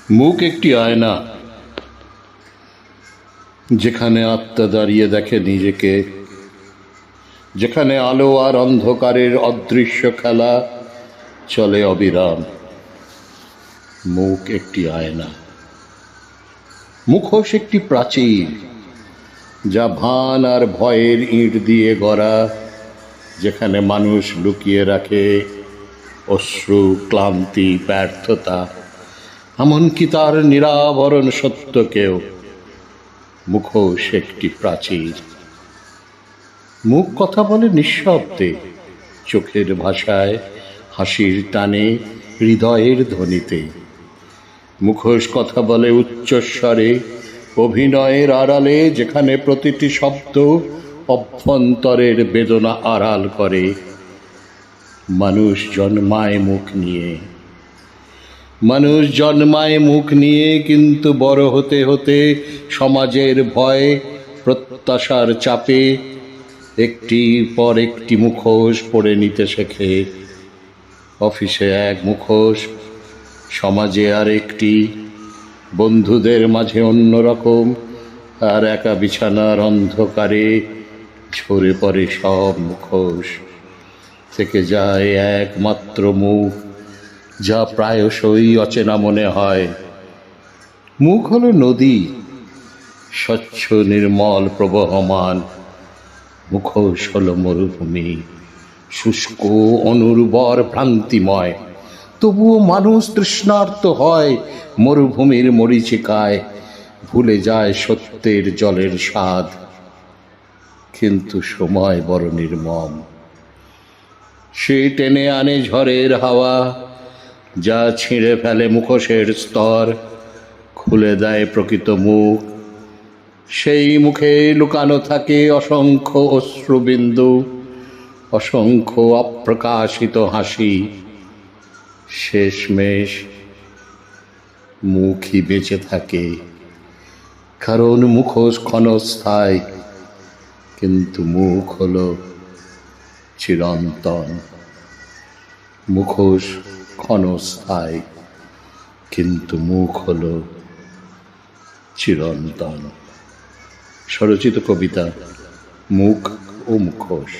মুখ একটি আয়না, যেখানে আত্মা দাঁড়িয়ে দেখে নিজেকে, যেখানে আলো আর অন্ধকারের অদৃশ্য খেলা চলে অবিরাম। মুখ একটি আয়না। মুখোশ একটি প্রাচীর, যা ভান আর ভয়ের ইঁট দিয়ে গড়া, যেখানে মানুষ লুকিয়ে রাখে অশ্রু, ক্লান্তি, ব্যর্থতা, এমনকি তার নিরাবরণ সত্যকেও। মুখোশ একটি প্রাচীর। মুখ কথা বলে নিঃশব্দে, চোখের ভাষায়, হাসির টানে, হৃদয়ের ধ্বনিতে। মুখোশ কথা বলে উচ্চস্বরে, অভিনয়ের আড়ালে, যেখানে প্রতিটি শব্দ অভ্যন্তরের বেদনা আড়াল করে। মানুষ জন্মায় মুখ নিয়ে, মানুষ জন্মায় মুখ নিয়ে, কিন্তু বড় হতে হতে সমাজের ভয়, প্রত্যাশার চাপে একটির পর একটি মুখোশ পরে নিতে শেখে। অফিসে এক মুখোশ, সমাজে আর একটি, বন্ধুদের মাঝে অন্যরকম, আর একা বিছানার অন্ধকারে ঝরে পড়ে সব মুখোশ। থেকে যায় একমাত্র মুখ, যা প্রায়শই অচেনা মনে হয়। মুখ হলো নদী, স্বচ্ছ নির্মল প্রবহমান। মুখোশ হলো মরুভূমি, শুষ্ক, অনুর্বর, ভ্রান্তিময়। তবুও মানুষ তৃষ্ণার্ত হয় মরুভূমির মরীচিকায়, ভুলে যায় সত্যের জলের স্বাদ। কিন্তু সময় বড় নির্মম, সে টেনে আনে ঝড়ের হাওয়া, যা ছিঁড়ে ফেলে মুখোশের স্তর, খুলে দেয় প্রকৃত মুখ। সেই মুখে লুকানো থাকে অসংখ্য অশ্রুবিন্দু, অসংখ্য অপ্রকাশিত হাসি। শেষমেশ মুখই বেঁচে থাকে, কারণ মুখোশ ক্ষণস্থায়ী, কিন্তু মুখ হলো চিরন্তন। মুখোশ ক্ষণস্থায়ী, কিন্তু মুখ হলো চিরন্তন। স্বরচিত কবিতা মুখ ও মুখোশ।